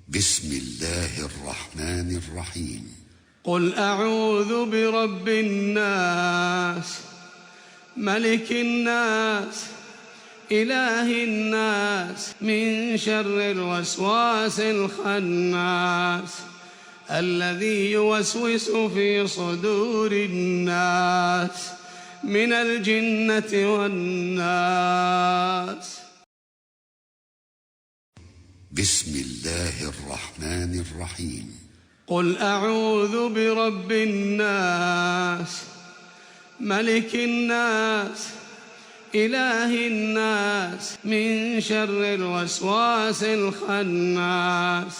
بسم الله الرحمن الرحيم. قل أعوذ برب الناس ملك الناس إله الناس من شر الوسواس الخناس الذي يوسوس في صدور الناس من الجنة والناس. بسم الله الرحمن الرحيم. قل أعوذ برب الناس ملك الناس إله الناس من شر الوسواس الخناس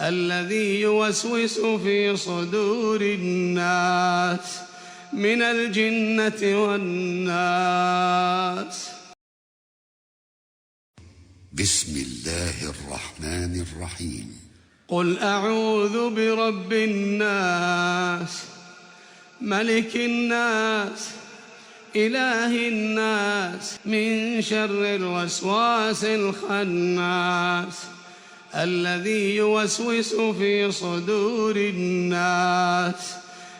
الذي يوسوس في صدور الناس من الجنة والناس. بسم الله الرحمن الرحيم. قل أعوذ برب الناس ملك الناس إله الناس من شر الوسواس الخناس الذي يوسوس في صدور الناس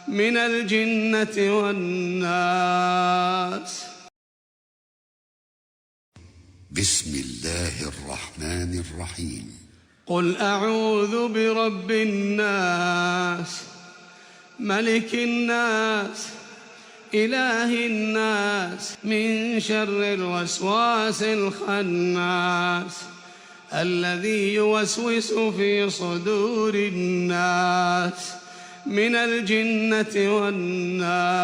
من الجنة والناس. بسم الله الرحمن الرحيم. قل أعوذ برب الناس ملك الناس إله الناس من شر الوسواس الخناس الذي يوسوس في صدور الناس من الجنة والناس.